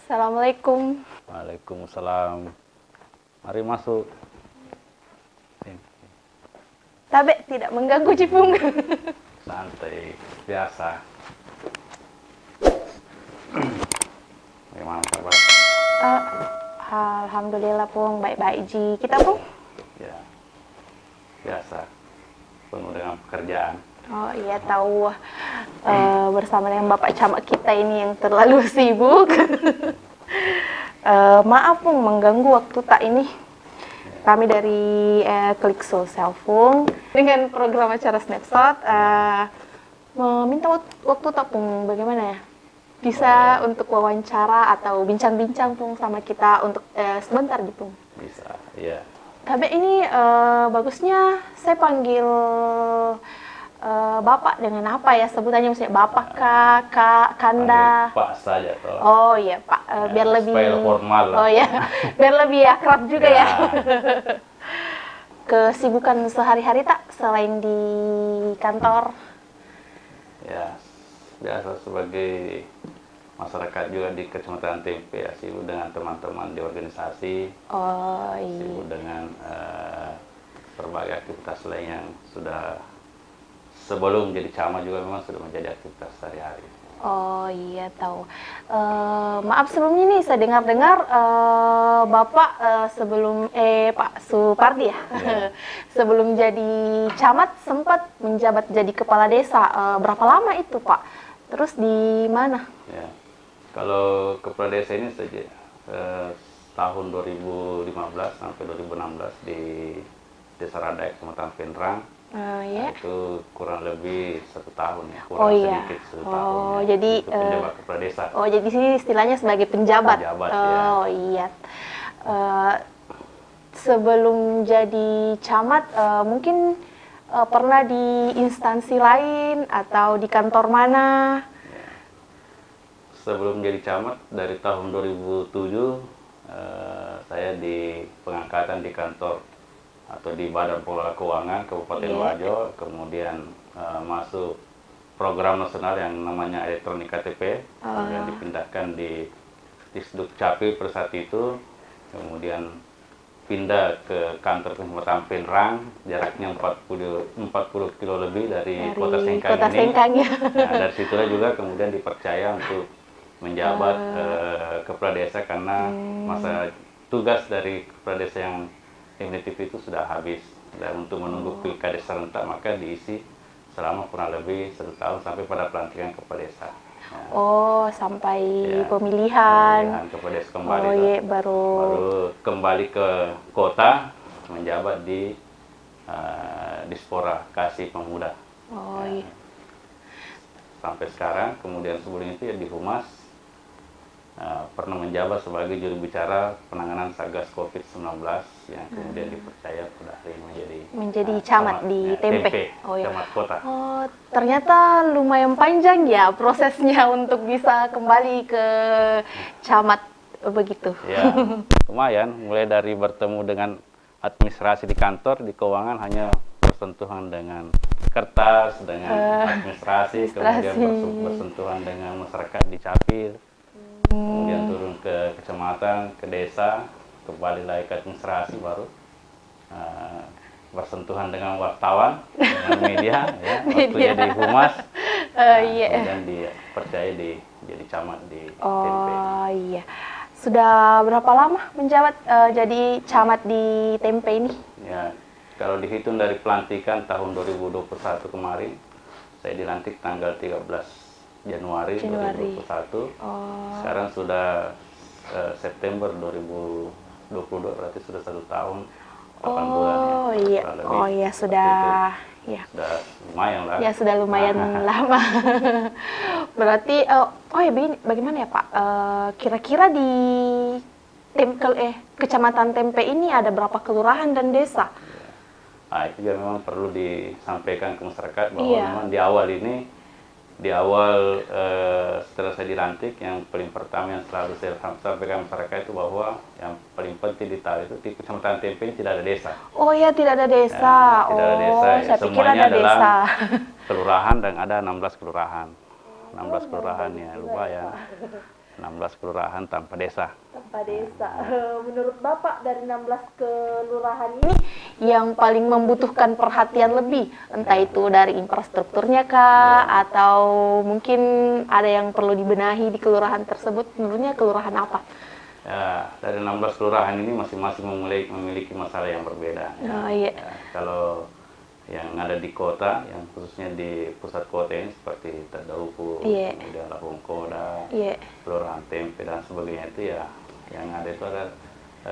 Assalamualaikum. Waalaikumsalam. Mari masuk. Tabe tidak mengganggu Cipung. Santai, biasa. Bagaimana kabar? Eh, Alhamdulillah Pung, baik-baik Ji. Kita Pung? Ya, biasa. Penuh dengan pekerjaan. Oh iya tahu bersama dengan Bapak Camat kita ini yang terlalu sibuk. Maaf Pung mengganggu waktu tak ini. Kami dari Klik Sosial Pung dengan program acara Snapshot meminta waktu tak Pung, bagaimana ya? Bisa untuk wawancara atau bincang-bincang Pung sama kita untuk sebentar gitu Pung. Bisa, iya. Tapi ini bagusnya saya panggil Bapak dengan apa ya sebutannya, misalnya Bapak Kak, Kak, Kanda. Panggil Pak saja toh. Oh iya Pak, biar lebih supaya formal lah. Oh ya, biar lebih akrab juga ya. Ya. Kesibukan sehari-hari tak selain di kantor? Ya, biasa sebagai masyarakat juga di Kecamatan Tempe ya, sibuk dengan teman-teman di organisasi, Oh iya. sibuk dengan berbagai aktivitas lain yang sudah sebelum jadi camat juga memang sudah menjadi aktivitas sehari-hari. Oh iya tahu. Maaf sebelumnya nih saya dengar-dengar Bapak sebelum Pak Supardi ya, Ya. sebelum jadi camat sempat menjabat jadi kepala desa. Berapa lama itu Pak? Terus di mana? Ya. Kalau kepala desa ini saja tahun 2015 sampai 2016 di Desa Radai, Kecamatan Pinrang. Ya. Itu kurang lebih 1 tahun ya, Oh kurang iya. sedikit 1 tahun Oh ya. jadi Itu penjabat kepala desa. oh jadi sini istilahnya sebagai penjabat. Penjabat, ya. Oh iya. Sebelum jadi camat mungkin pernah di instansi lain atau di kantor mana? Sebelum jadi camat dari tahun 2007 saya di pengangkatan di kantor atau di Badan Pengelola Keuangan Kabupaten Iya. Wajo, kemudian masuk program nasional yang namanya elektronik KTP, kemudian dipindahkan di Disduk Capil pada saat itu, kemudian pindah ke kantor Kecamatan Pinrang, jaraknya 40 kilo lebih dari Kota Sengkang Kota ini. Sengkang ya. Nah, dari situlah juga kemudian dipercaya untuk menjabat kepala desa karena masa tugas dari kepala desa yang definitif itu sudah habis, dan untuk menunggu pilkada serentak maka diisi selama kurang lebih 1 tahun sampai pada pelantikan kepala desa. Nah, Oh, sampai ya, pemilihan. kepala desa kembali Oh lah. iya, baru Kembali ke kota menjabat di Dispora Kasih Pemuda. Oh iya. Sampai sekarang, kemudian sebelum itu ya di Humas pernah menjabat sebagai juru bicara penanganan Satgas COVID-19 yang kemudian dipercaya pada hari ini Menjadi camat di Tempe. Oh iya. Camat kota. Oh, ternyata lumayan panjang ya prosesnya untuk bisa kembali ke camat begitu. Ya, lumayan. Mulai dari bertemu dengan administrasi di kantor, di keuangan hanya bersentuhan dengan kertas, dengan administrasi, kemudian bersentuhan dengan masyarakat di Capil, kemudian turun ke kecamatan, ke desa, kembali lagi ke administrasi, baru bersentuhan dengan wartawan, dengan media, ya, waktunya di Humas, Iya. kemudian dipercaya jadi camat di Tempe. Oh iya. Sudah berapa lama menjabat jadi camat di Tempe ini? Ya, kalau dihitung dari pelantikan tahun 2021 kemarin, saya dilantik tanggal 13 Januari 2021. Sekarang sudah September 2022, berarti sudah 1 tahun 8 bulan ya. Oh iya. Oh iya sudah. Ya. Sudah lumayan lah. Ya sudah lumayan lama. Berarti oh ya bagaimana ya Pak? Kira-kira di Kecamatan Tempe ini ada berapa kelurahan dan desa? Nah, itu juga memang perlu disampaikan ke masyarakat bahwa Iya. memang di awal setelah saya dilantik, yang paling pertama yang selalu saya sampaikan masyarakat itu bahwa yang paling penting ditahu itu di Kecamatan Tempe ini tidak ada desa. Oh ya tidak ada desa. Tidak ada desa. Oh, saya pikir Semuanya ada adalah desa. kelurahan, dan ada 16 kelurahan. 16 kelurahan ya, lumayan. 16 kelurahan tanpa desa. Tanpa desa. Menurut Bapak dari 16 kelurahan ini yang paling membutuhkan perhatian lebih, entah itu dari infrastrukturnya kah, atau mungkin ada yang perlu dibenahi di kelurahan tersebut, menurutnya kelurahan apa? Ya, dari 16 kelurahan ini masing-masing memiliki masalah yang berbeda. Ya. Oh iya. Ya, kalau yang ada di kota, yang khususnya di pusat kota ini seperti Tadaupu, Iya. kemudian Lapongkoda, Iya. Kelurahan Tempe dan sebagainya itu ya, yang ada itu ada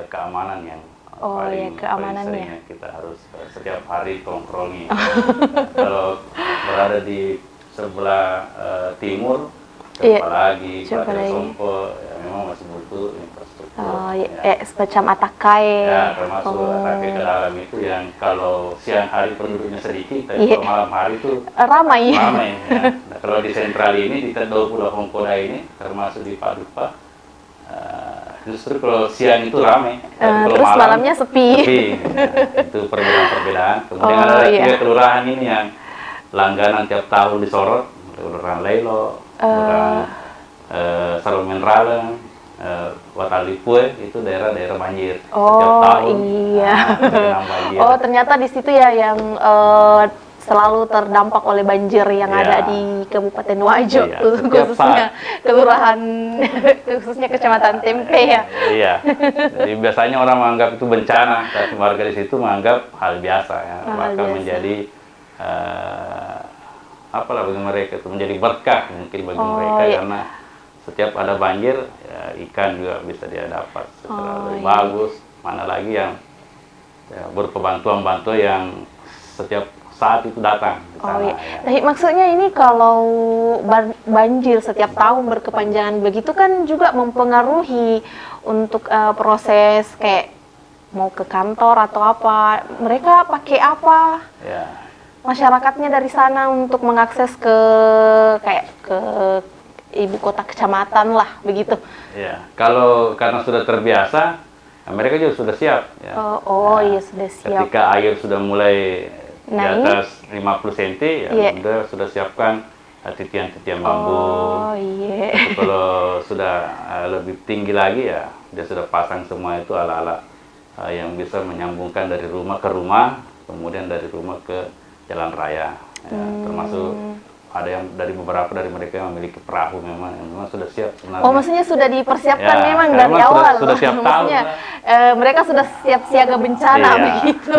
keamanan yang Oh iya, paling keamanannya. sering kita harus setiap hari kontrolnya. Kalau berada di sebelah timur, Iya. apalagi Siapa Kabupaten lagi? Sompo, ya memang masih butuh infrastruktur. Oh iya, Ya. semacam Atakai. Ya, termasuk Oh. Atakai ke dalam itu yang kalau siang hari penduduknya sedikit, tapi Iya. kalau malam hari itu Ramai. ramai. Ya. Nah, kalau di sentral ini, di Tadau Pulau Hongkoda ini, termasuk di Padupa, justru kalau siang itu ramai. Tapi kalau Terus malamnya sepi. Ya, itu perbedaan-perbedaan. Kemudian Oh, ada iya. 3 kelurahan ini yang langganan tiap tahun disorot. Kelurahan Leilo, Kelurahan Salomen Raleng, Watalipue, itu daerah-daerah banjir. Setiap Oh tahun iya. tergenang banjir. Oh ternyata di situ ya yang selalu terdampak oleh banjir yang Iya. ada di Kabupaten Wajo, Iya, setiap khususnya kelurahan, khususnya Kecamatan Tempe ya. Iya. Jadi biasanya orang menganggap itu bencana, tapi warga di situ menganggap hal biasa ya. Hal Bahkan biasa. menjadi apalah bagi mereka itu menjadi berkah mungkin bagi mereka iya. karena setiap ada banjir ya, ikan juga bisa dia dapat secara lebih iya. bagus. Mana lagi yang ya, berupa bantuan-bantuan yang setiap saat itu datang di Oh sana. iya. Ya. Nah, maksudnya ini kalau banjir setiap tahun berkepanjangan begitu kan juga mempengaruhi untuk proses kayak mau ke kantor atau apa. Mereka pakai apa? Ya. Masyarakatnya dari sana untuk mengakses ke kayak ke ibu kota kecamatan lah begitu. Ya, kalau karena sudah terbiasa, ya mereka juga sudah siap. Ya. Iya sudah siap. Ketika air sudah mulai di Naik. atas 50 cm, ya Iya. sudah siapkan titian-titian bambu. Oh iya. Tapi kalau sudah lebih tinggi lagi ya, dia sudah pasang semua itu ala-ala yang bisa menyambungkan dari rumah ke rumah, kemudian dari rumah ke jalan raya. Ya, termasuk ada yang beberapa dari mereka yang memiliki perahu memang sudah siap sebenarnya. Oh, maksudnya sudah dipersiapkan Ya, memang karena dari memang awal. sudah siap tahun, Maksudnya mereka sudah siap siaga bencana Iya. begitu.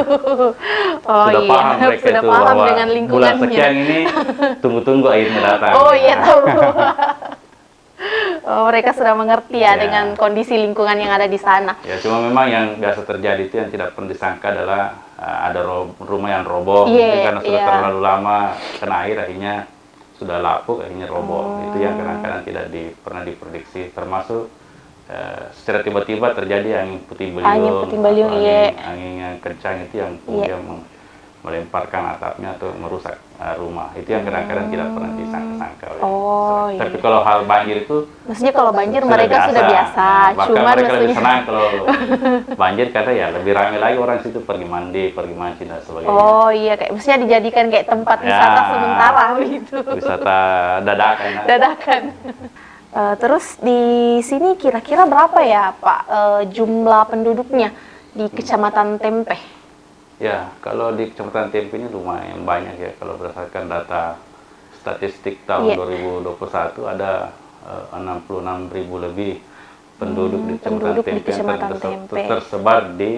Oh Sudah iya, paham mereka sudah itu paham bahwa dengan bulan lingkungannya. sekian ini tunggu-tunggu airnya datang. Oh iya tahu. Oh, mereka sudah mengerti ya Ya. dengan kondisi lingkungan yang ada di sana. Ya cuma memang yang biasa terjadi itu yang tidak pernah disangka adalah ada rumah yang roboh. Iya, Mungkin karena sudah iya. terlalu lama kena air akhirnya sudah lapuk akhirnya roboh. Itu yang kadang-kadang tidak pernah diprediksi. Termasuk secara tiba-tiba terjadi angin puting beliung. Angin puting beliung, atau iya. Angin yang kencang itu yang kemudian melemparkan atapnya atau merusak rumah. Itu yang kadang-kadang tidak pernah disangka-sangka. oleh Oh, masyarakat. Tapi iya. kalau hal banjir itu Maksudnya kalau banjir mereka sudah biasa. Bahkan Cuman mereka lebih maksudnya senang kalau banjir karena ya lebih ramai lagi orang situ pergi mandi, pergi mancing dan sebagainya. Oh iya, kayak maksudnya dijadikan kayak tempat Ya. wisata sementara begitu. Wisata dadakan. Ya. Dadakan. Terus di sini kira-kira berapa ya Pak jumlah penduduknya di Kecamatan Tempe? Ya, kalau di Kecamatan Tempe ini lumayan banyak ya. Kalau berdasarkan data statistik tahun Iya. 2021 ada 66.000 lebih penduduk di Kecamatan penduduk di Tempe yang Kecamatan Tempe. tersebar di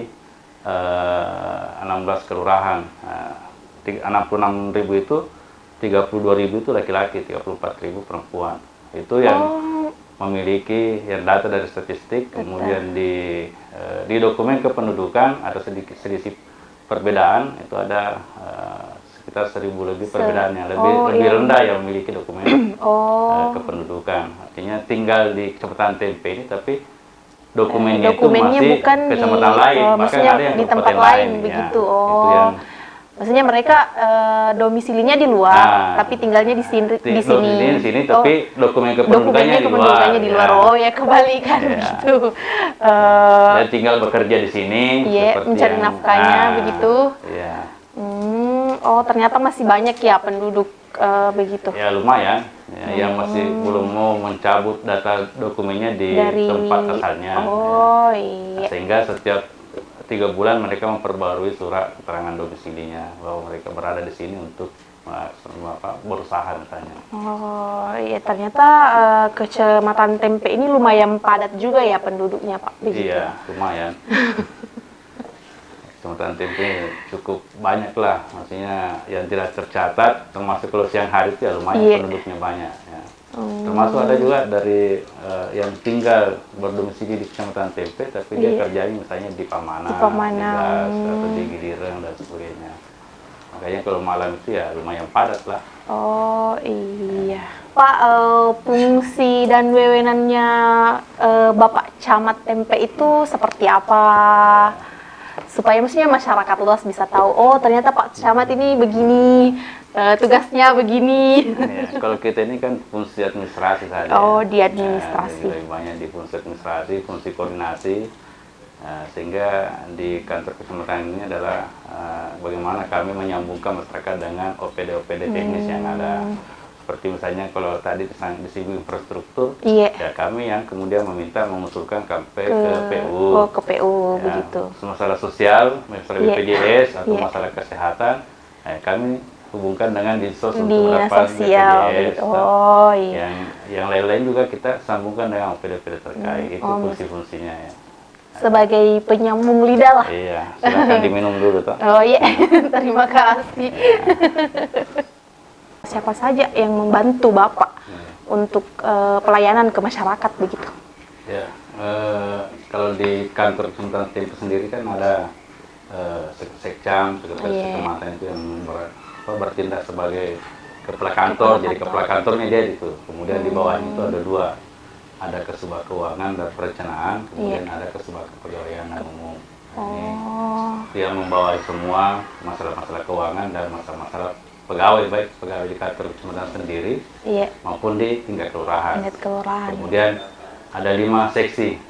16 kelurahan. 66.000 itu 32.000 itu laki-laki, 34.000 perempuan. Itu yang memiliki yang data dari statistik, kemudian di dokumen kependudukan ada sedikit perbedaan, itu ada sekitar 1.000 lebih perbedaannya, lebih rendah yang memiliki dokumen kependudukan. Artinya tinggal di Kecamatan Tempe ini, tapi dokumennya itu masih bukan kecamatan lain, bahkan maksudnya ada yang di tempat kabupaten lain ya. begitu. Itu yang Maksudnya mereka domisilinya di luar, tapi tinggalnya di sini. di sini, tapi dokumen kependudukannya di luar. Oh ya, kebalikan gitu. Dan tinggal bekerja di sini. Iya, seperti mencari yang- nafkahnya begitu. Iya. Oh ternyata masih banyak ya penduduk begitu. Ya lumayan. Ya, yang masih belum mau mencabut data dokumennya di Dari tempat asalnya. Oh Ya. iya. Sehingga setiap 3 bulan mereka memperbarui surat keterangan domisilinya bahwa mereka berada di sini untuk berusaha misalnya. Oh iya, ternyata Kecamatan Tempe ini lumayan padat juga ya penduduknya Pak, begitu. Iya, lumayan. Kecamatan Tempe cukup banyak lah, maksudnya yang tidak tercatat, termasuk kalau siang hari itu ya lumayan Iya. penduduknya banyak. Ya. Termasuk ada juga dari yang tinggal berdomisili di Kecamatan Tempe, tapi dia Iya. kerjanya misalnya di Pamanang, Di Pamanang. Gas, atau di Gilireng dan sebagainya. Makanya kalau malam itu ya lumayan padat lah. Oh iya. Pak, fungsi dan wewenangnya Bapak Camat Tempe itu seperti apa? Supaya maksudnya masyarakat luas bisa tahu, oh ternyata Pak Camat ini begini, tugasnya begini. Ya, kalau kita ini kan fungsi administrasi saja. Oh, di Ya, administrasi. jadi lebih banyak di fungsi administrasi, fungsi koordinasi. Sehingga di kantor kecamatan ini adalah bagaimana kami menyambungkan masyarakat dengan OPD-OPD teknis yang ada. Seperti misalnya kalau tadi di sisi infrastruktur, Iya. ya kami yang kemudian meminta mengusulkan sampai ke PU. Oh, ke PU Ya, begitu. masalah sosial, masalah Iya. BPJS atau Iya. masalah kesehatan, kami hubungkan dengan Dinsos untuk Dinas mendapat sosial. BPJS. Oh iya. Yang lain-lain juga kita sambungkan dengan OPD-OPD terkait. Itu fungsi-fungsinya ya. Sebagai penyambung lidah lah. Iya, silakan diminum dulu toh. Oh iya, terima kasih. Siapa saja yang membantu Bapak untuk pelayanan ke masyarakat begitu? Ya, kalau di kantor Kecamatan Tempe sendiri kan ada sekcam, sekretaris kecamatan itu yang bertindak sebagai kepala kantor. Jadi kepala kantornya dia itu. Kemudian di bawahnya itu ada 2. Ada Kasubag Keuangan dan Perencanaan, kemudian ada Kasubag Kepegawaian dan Umum. Dia membawa semua masalah-masalah keuangan dan masalah-masalah pegawai, baik pegawai di kantor kecamatan sendiri maupun di tingkat kelurahan. Kemudian ada 5 seksi.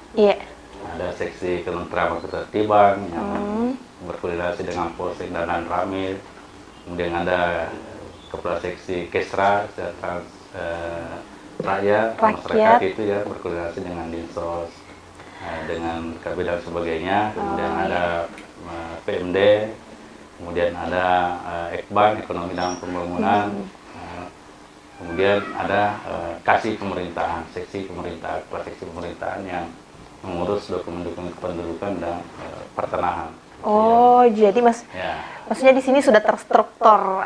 Ada seksi kementerian ketertiban yang berkoordinasi dengan Polsek dan Ramil. Kemudian ada kepala seksi Kesra, rakyat, masyarakat itu ya berkoordinasi dengan Dinsos, dengan KB dan sebagainya. Kemudian ada PMD, kemudian ada Ekban, Ekonomi dan Pembangunan, kemudian ada kasih pemerintahan, seksi pemerintahan, kepala seksi pemerintahan yang mengurus dokumen-dokumen kependudukan dan pertanahan. Oh, jadi maksudnya di sini sudah terstruktur,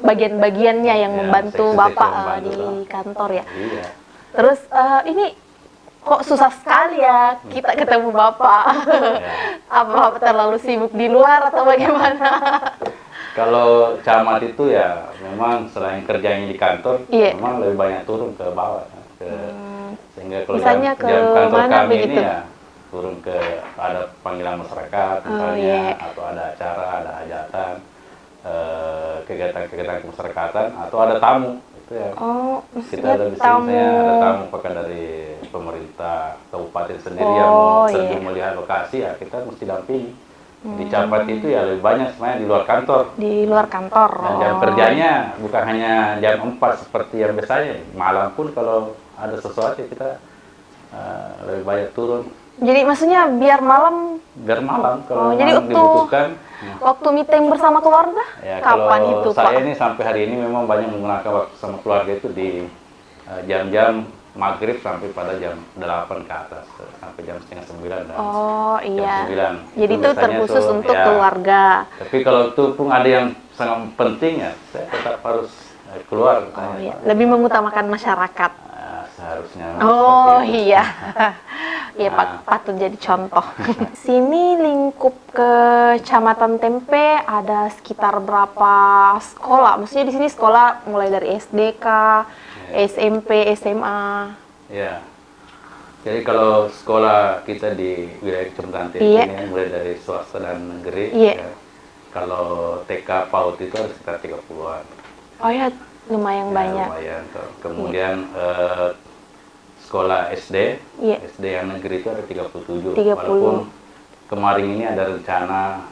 bagian-bagiannya yang membantu Bapak di kantor ya. Iya. Terus ini kok susah sekali ya kita ketemu Bapak? Apa terlalu sibuk di luar atau bagaimana? Kalau camat itu ya memang selain kerjanya di kantor, memang lebih banyak turun ke bawah. Sehingga kalau misalnya jam kantor kami begitu? ini ya turun ke ada panggilan masyarakat misalnya, atau ada acara, ada hajatan, kegiatan-kegiatan kemasyarakatan, atau ada tamu itu ya. Kita ada di sini ada tamu apakah dari pemerintah kabupaten sendiri yang mau terjun melihat lokasi, ya kita mesti dampingi. Di Camat itu ya lebih banyak sebenarnya di luar kantor. Di luar kantor. Dan jam kerjanya bukan hanya jam 4 seperti yang biasanya, malam pun kalau ada sesuatu kita lebih banyak turun. Jadi maksudnya biar malam kalau jadi dibutuhkan. Waktu meeting bersama keluarga? Ya, kapan kalau itu, saya Pak? ini sampai hari ini memang banyak menggunakan waktu sama keluarga itu di jam-jam maghrib sampai pada jam 8 ke atas, sampai jam setengah 9 dan jam 9. Jadi itu terkhusus untuk keluarga. Tapi kalau itu pun ada yang sangat penting ya, saya tetap harus keluar. Lebih mengutamakan masyarakat. Seharusnya. Iya. Iya, patut jadi contoh. Sini lingkup Kecamatan Tempe ada sekitar berapa sekolah? Maksudnya di sini sekolah mulai dari SDK, SMP, SMA. Ya. Jadi kalau sekolah kita di wilayah Kecamatan Tempe ini mulai dari swasta dan negeri. Kalau TK PAUD itu ada sekitar 30-an. Oh ya, lumayan banyak. Lumayan. Kemudian sekolah SD yang negeri itu ada 37. Walaupun kemarin ini ada rencana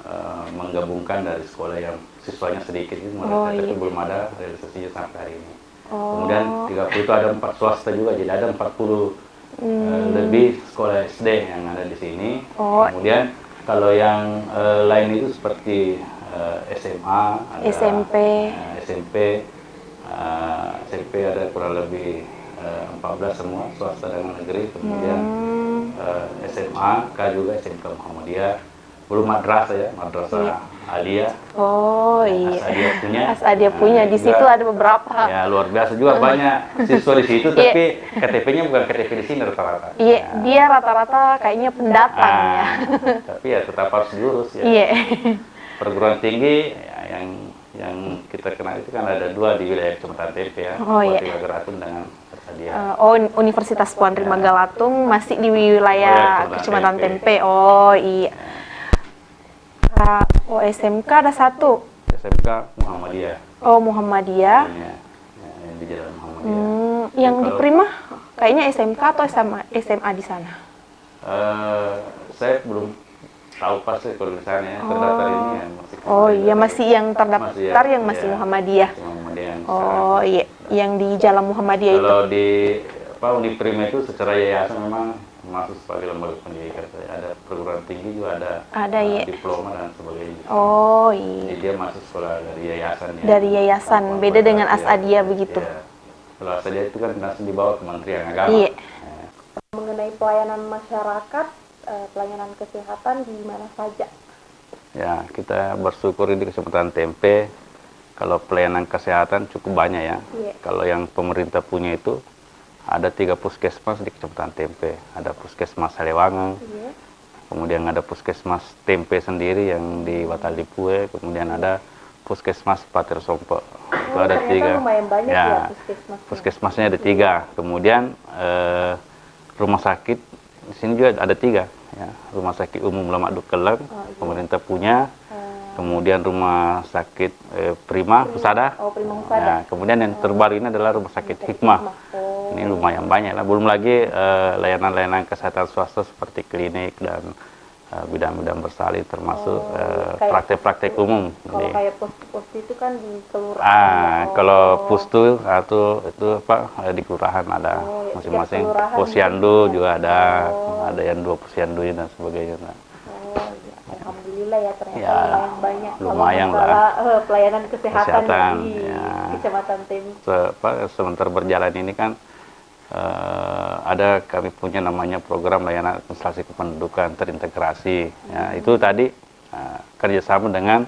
menggabungkan dari sekolah yang siswanya sedikit, Oh, tapi iya. belum ada realisasinya sampai hari ini. Oh. Kemudian 30 itu ada 4 swasta juga, jadi ada 40 lebih sekolah SD yang ada di sini. Oh. Kemudian kalau yang lain itu seperti SMA, ada, SMP. SMP, SMP ada kurang lebih 14 semua swasta dan negeri. Kemudian SMA, K juga SMK Muhammadiyah. Belum madrasah ya, madrasah Aliyah. Oh iya. Asadia punya. Asadia punya. Di situ ada beberapa. Ya luar biasa juga, banyak siswa di situ, tapi KTP-nya bukan KTP di sini rata-rata. Iya, dia rata-rata kayaknya pendatang ya. Tapi ya tetap harus diurus ya. Iya. Perguruan tinggi ya, yang kita kenal itu kan ada 2 di wilayah Kecamatan Tempe ya. Oh, iya. Galatung dengan Asadia. Universitas Puan Rima Galatung masih di wilayah Kecamatan Tempe. Oh iya. Oh SMK ada 1. SMK Muhammadiyah. Oh Muhammadiyah. Ya, yang di Jalan Muhammadiyah. Yang di Prima kayaknya SMK atau SMA di sana? Saya belum tahu pasti kalau di sana ya, terdaftar ini ya masih. Oh iya, masih yang terdaftar masih, yang masih Muhammadiyah. Muhammadiyah yang Oh iya, yang di Jalan Muhammadiyah itu. kalau di Uniprima itu secara yayasan memang masuk sebagai lembaga pendidikan. Ada perguruan tinggi juga ada ya. diploma dan sebagainya. Oh iya. Jadi dia masuk sekolah dari yayasan ya. Dari yayasan, beda dengan Asadia begitu. Ya. Kalau Asadia itu kan langsung dibawa Kementerian Agama. Iya. Mengenai pelayanan masyarakat, pelayanan kesehatan di mana saja? Ya, kita bersyukur di Kecamatan Tempe kalau pelayanan kesehatan cukup banyak ya. Iya. Kalau yang pemerintah punya itu ada 3 puskesmas di Kecamatan Tempe. Ada puskesmas Salewangang, Iya. kemudian ada puskesmas Tempe sendiri yang di Watalipue, kemudian ada puskesmas Pater Sompo. Itu ada 3. Lumayan banyak ya puskesmasnya. Puskesmasnya ada 3. Kemudian rumah sakit di sini juga ada 3. Ya. Rumah sakit umum Lemak Dukelang, pemerintah punya. Kemudian rumah sakit Prima Husada. Oh, Prima Husada. Ya, kemudian yang terbaru ini adalah rumah sakit Hikmah. Ini lumayan banyak lah. Belum lagi layanan-layanan kesehatan swasta seperti klinik dan bidang-bidang bersalin, termasuk praktek-praktek umum. Kalau kayak pos itu kan di kelurahan. Kalau pustu itu di kelurahan ada masing-masing. Posyandu juga ada yang 2 posyandu dan sebagainya. Oh, ya. Alhamdulillah ya, ternyata Ya, lumayan banyak. lumayan kalau masalah, pelayanan kesehatan di ya. Kecamatan Tempe. Sebentar berjalan ini kan kami punya namanya program layanan administrasi kependudukan terintegrasi. Ya, itu tadi kerjasama dengan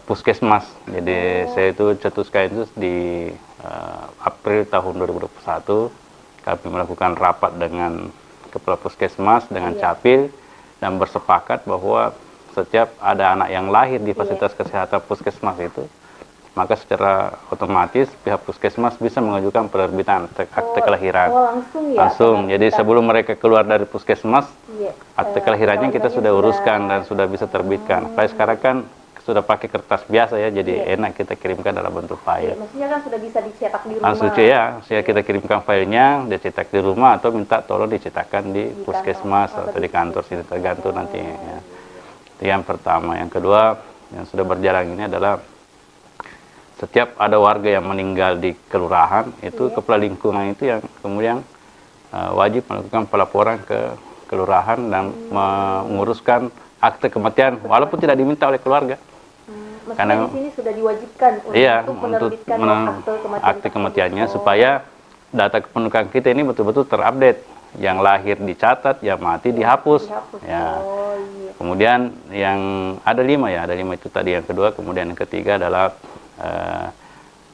puskesmas. Jadi saya itu cetuskan itu di April tahun 2021 kami melakukan rapat dengan kepala puskesmas dengan Capil dan bersepakat bahwa setiap ada anak yang lahir di fasilitas kesehatan puskesmas itu, maka secara otomatis pihak puskesmas bisa mengajukan penerbitan akte kelahiran. Langsung ya? Langsung. Jadi sebelum mereka keluar dari puskesmas, Iya. akte kelahirannya kita sudah uruskan dan sudah bisa terbitkan. Apalagi sekarang kan sudah pakai kertas biasa ya, jadi enak kita kirimkan dalam bentuk file. Maksudnya kan sudah bisa dicetak di rumah. Langsung saya kita kirimkan filenya, dia cetak di rumah atau minta tolong dicetakkan di puskesmas atau di kantor sini, tergantung nanti. Ya. Itu yang pertama. Yang kedua, yang sudah berjalan ini adalah setiap ada warga yang meninggal di kelurahan, itu kepala lingkungan itu yang kemudian wajib melakukan pelaporan ke kelurahan dan menguruskan akte kematian, walaupun tidak diminta oleh keluarga. Karena di sini sudah diwajibkan untuk menerbitkan akte kematiannya supaya data kependudukan kita ini betul-betul terupdate. Yang lahir dicatat, yang mati dihapus. Ya. Oh, iya. Kemudian yang ada 5 ya, ada 5 itu tadi. Yang kedua, kemudian yang ketiga adalah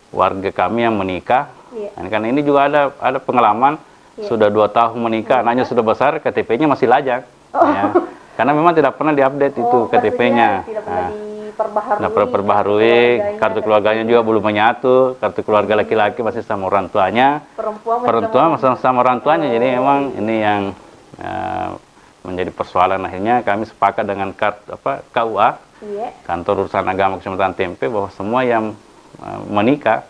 warga kami yang menikah. Iya. Karena ini juga ada pengalaman sudah 2 tahun menikah, anaknya sudah besar, KTP-nya masih lajang. Ya. Karena memang tidak pernah diupdate itu KTP-nya. Tidak pernah Nah, perbaharui, kartu keluarganya juga belum menyatu, kartu keluarga laki-laki masih sama orang tuanya, perempuan masih sama orang tuanya. Jadi memang ini yang menjadi persoalan. Akhirnya kami sepakat dengan KUA, Kantor Urusan Agama Kecamatan Tempe, bahwa semua yang menikah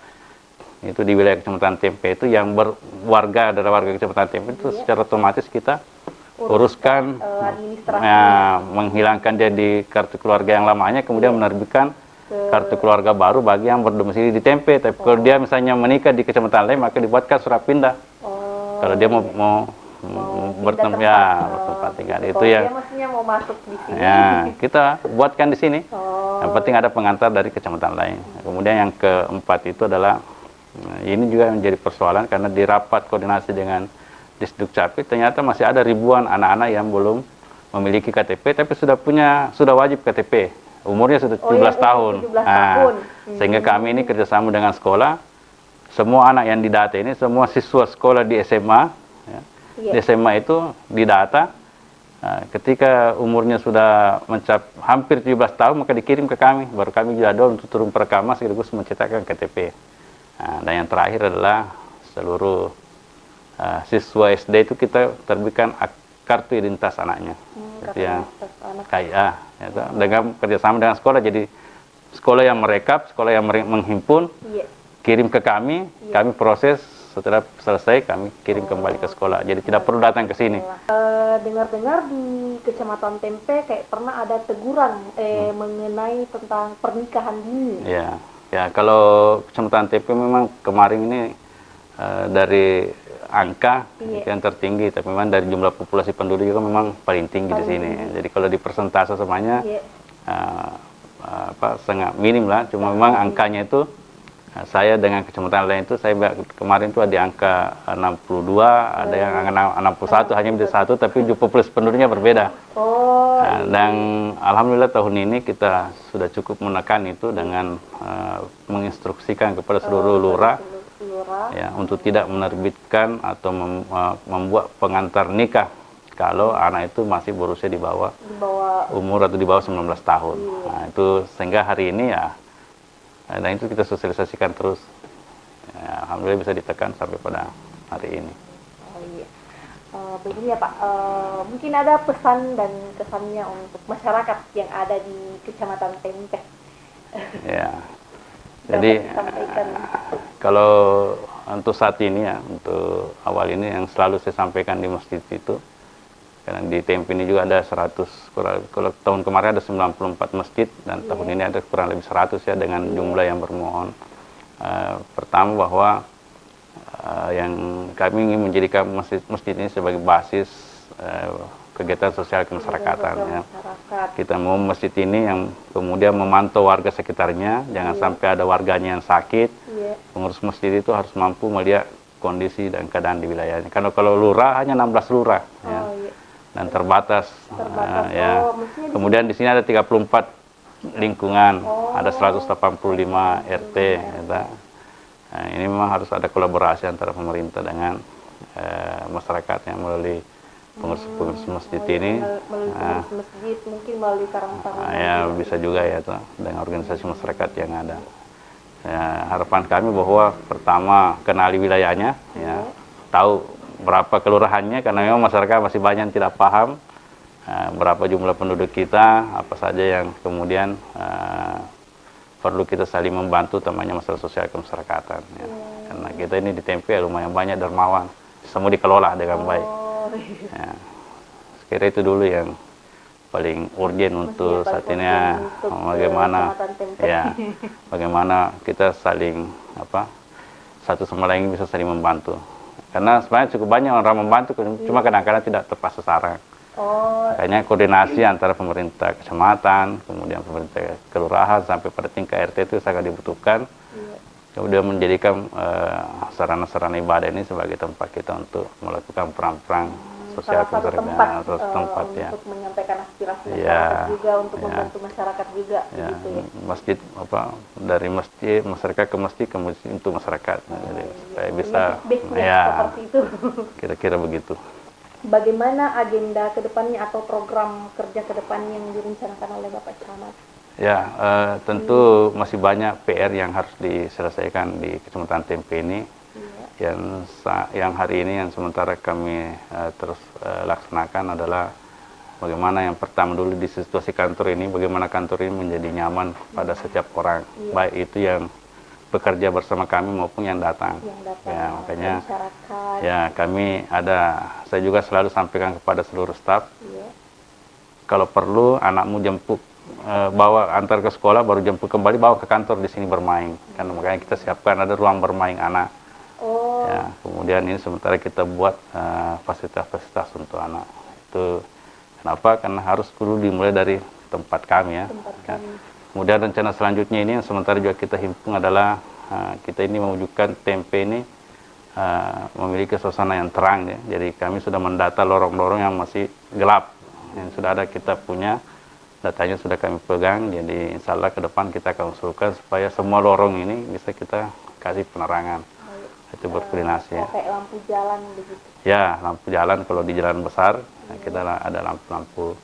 itu di wilayah Kecamatan Tempe itu yang berwarga adalah warga Kecamatan Tempe itu secara otomatis kita uruskan, menghilangkan dia di kartu keluarga yang lamanya, kemudian menerbitkan kartu keluarga baru bagi yang berdomisili di Tempe. Tapi kalau dia misalnya menikah di kecamatan lain, maka dibuatkan surat pindah. Oh, Kalau dia mau bertempat, ya bertempat tinggal itu kalau ya. dia maksudnya mau masuk di sini. Ya, kita buatkan di sini. Oh, Yang penting ada pengantar dari kecamatan lain. Kemudian yang keempat itu adalah ini juga menjadi persoalan karena di rapat koordinasi dengan Disduk Capil ternyata masih ada ribuan anak-anak yang belum memiliki KTP tapi sudah wajib KTP. Umurnya sudah 17 tahun. 17 tahun. Sehingga kami ini kerjasama dengan sekolah, semua anak yang didata ini, semua siswa sekolah di SMA, ya, di SMA itu didata. Ketika umurnya sudah hampir 17 tahun, maka dikirim ke kami. Baru kami jadwal untuk turun perekaman sekaligus mencetakkan KTP. Dan yang terakhir adalah seluruh siswa SD itu kita terbitkan kartu identitas anaknya. Itu yang KIA. Ya, dengan kerjasama dengan sekolah, jadi sekolah yang merekap, sekolah yang menghimpun, kirim ke kami, kami proses, setelah selesai kami kirim kembali ke sekolah. Jadi tidak perlu datang ke sini. Dengar-dengar di Kecamatan Tempe kayak pernah ada teguran mengenai tentang pernikahan dini. Ya, kalau Kecamatan Tempe memang kemarin ini dari angka yang tertinggi, tapi memang dari jumlah populasi penduduk juga memang paling tinggi di sini. Jadi kalau di persentase semuanya sangat minim lah. Cuma memang angkanya itu saya dengan kecamatan lain itu saya kemarin itu ada angka 62, ada yang 61, hanya bisa satu, tapi populasi penduduknya berbeda. Dan alhamdulillah tahun ini kita sudah cukup menekan itu dengan menginstruksikan kepada seluruh lurah ya, untuk tidak menerbitkan atau membuat pengantar nikah kalau anak itu masih berusia di bawah umur atau di bawah 19 tahun. Nah, itu sehingga hari ini ya, dan itu kita sosialisasikan terus. Ya, alhamdulillah bisa ditekan sampai pada hari ini. Begini ya Pak, mungkin ada pesan dan kesannya untuk masyarakat yang ada di Kecamatan Tempe. Ya, jadi kalau untuk saat ini ya, untuk awal ini yang selalu saya sampaikan di masjid itu, karena di Tempe ini juga ada 100, kalau tahun kemarin ada 94 masjid, dan tahun ini ada kurang lebih 100 ya, dengan jumlah yang bermohon. Pertama bahwa yang kami ingin menjadikan masjid ini sebagai basis kegiatan sosial kemasyarakatan. Ya. Kita mau masjid ini yang kemudian memantau warga sekitarnya, jangan sampai ada warganya yang sakit. Pengurus masjid itu harus mampu melihat kondisi dan keadaan di wilayahnya. Karena kalau lurah hanya 16 lurah, ya, dan terbatas. Ya. Kemudian di sini ada 34 lingkungan, ada 185 RT. Ya. Nah, ini memang harus ada kolaborasi antara pemerintah dengan masyarakat yang melalui pengurus masjid ini. Masjid mungkin melalui Karang Taruna. Ya, bisa juga ya tuh, dengan organisasi masyarakat yang ada. Ya, harapan kami bahwa pertama kenali wilayahnya, ya, tahu berapa kelurahannya, karena memang masyarakat masih banyak yang tidak paham berapa jumlah penduduk kita, apa saja yang kemudian perlu kita saling membantu, temannya masalah sosial kemasyarakatan. Ya. Karena kita ini di Tempe lumayan banyak dermawan, semua dikelola dengan baik. Ya. Sekira itu dulu yang paling urgent untuk saat ini, ya, bagaimana kita saling satu sama lain bisa saling membantu. Karena sebenarnya cukup banyak orang membantu, cuma kadang-kadang tidak tepat sasaran. Makanya koordinasi antara pemerintah kecamatan, kemudian pemerintah kelurahan sampai pada tingkat RT itu sangat dibutuhkan. Kemudian menjadikan sarana-sarana ibadah ini sebagai tempat kita untuk melakukan perang-perang sosial tempat ya, untuk menyampaikan aspirasi masyarakat juga, untuk membantu masyarakat juga, ya, gitu ya. Masjid dari masjid, masyarakat ke masjid untuk masyarakat. Jadi supaya bisa seperti itu. Kira-kira begitu. Bagaimana agenda kedepannya atau program kerja kedepannya yang direncanakan oleh Bapak Camat? Ya, tentu masih banyak PR yang harus diselesaikan di Kecamatan Tempe ini. Yang hari ini yang sementara kami terus laksanakan adalah bagaimana yang pertama dulu di situasi kantor ini, bagaimana kantor ini menjadi nyaman pada setiap orang, baik itu yang bekerja bersama kami maupun yang datang. Ya, makanya ya saya juga selalu sampaikan kepada seluruh staf, kalau perlu anakmu jemput bawa antar ke sekolah, baru jemput kembali bawa ke kantor di sini bermain. Kan makanya kita siapkan ada ruang bermain anak. Oh. Ya, kemudian ini sementara kita buat fasilitas-fasilitas untuk anak. Itu kenapa? Karena harus dulu dimulai dari tempat kami ya. Tempat Ya. kami. Kemudian rencana selanjutnya ini yang sementara juga kita himpun adalah kita ini mewujudkan Tempe ini memiliki suasana yang terang ya. Jadi kami sudah mendata lorong-lorong yang masih gelap. Yang sudah ada kita punya datanya sudah kami pegang. Jadi insya Allah ke depan kita akan usulkan supaya semua lorong ini bisa kita kasih penerangan. Itu berkoordinasi ya. Kayak lampu jalan begitu. Ya, lampu jalan kalau di jalan besar kita ada lampu-lampu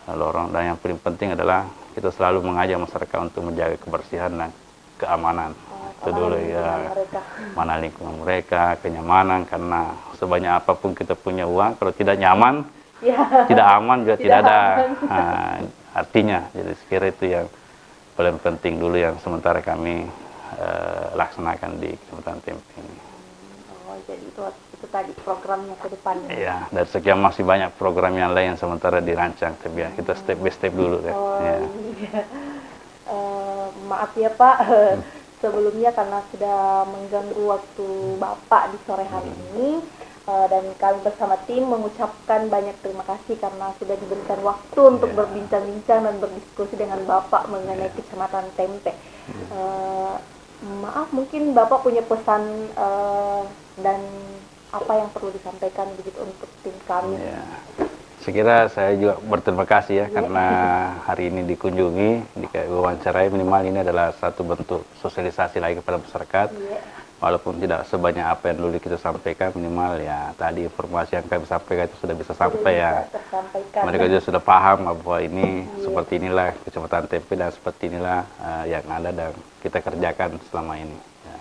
lorong, dan yang paling penting adalah kita selalu mengajak masyarakat untuk menjaga kebersihan dan keamanan. Itu dulu ya, mana lingkungan mereka, kenyamanan, karena sebanyak apapun kita punya uang, kalau tidak nyaman, tidak aman juga tidak ada artinya. Jadi sekira itu yang paling penting dulu yang sementara kami laksanakan di Kecamatan Tempe ini. Oh, jadi itu tadi programnya ke depannya. Iya, dan sekian masih banyak program yang lain yang sementara dirancang, tapi ya kita step by step dulu ya. Oh, Ya. iya. Maaf ya Pak, sebelumnya karena sudah mengganggu waktu Bapak di sore hari ini, dan kami bersama tim mengucapkan banyak terima kasih karena sudah diberikan waktu untuk berbincang-bincang dan berdiskusi dengan Bapak mengenai Kecamatan Tempe. Maaf, mungkin Bapak punya pesan dan apa yang perlu disampaikan begitu untuk tim kami. Ya. Sekira saya juga berterima kasih ya karena hari ini dikunjungi, diwawancarai, minimal ini adalah satu bentuk sosialisasi lagi kepada masyarakat. Walaupun tidak sebanyak apa yang dulu kita sampaikan, minimal ya tadi informasi yang kami sampaikan itu sudah bisa sampai ya. Mereka juga sudah paham bahwa ini seperti inilah Kecamatan Tempe dan seperti inilah yang ada dan kita kerjakan selama ini. Ya.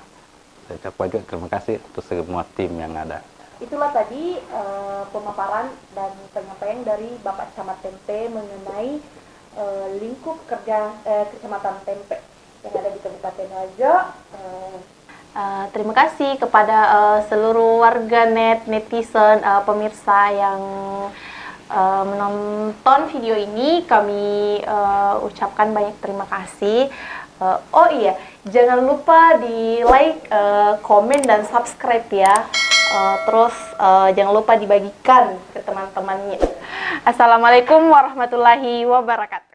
Saya ucapkan juga terima kasih untuk semua tim yang ada. Itulah tadi pemaparan dan penyampaian dari Bapak Camat Tempe mengenai lingkup kerja Kecamatan Tempe yang ada di Kabupaten Rajo. Terima kasih kepada seluruh warganet, netizen, pemirsa yang menonton video ini. Kami ucapkan banyak terima kasih. Oh iya, jangan lupa di like, komen, dan subscribe ya. Terus jangan lupa dibagikan ke teman-temannya. Assalamualaikum warahmatullahi wabarakatuh.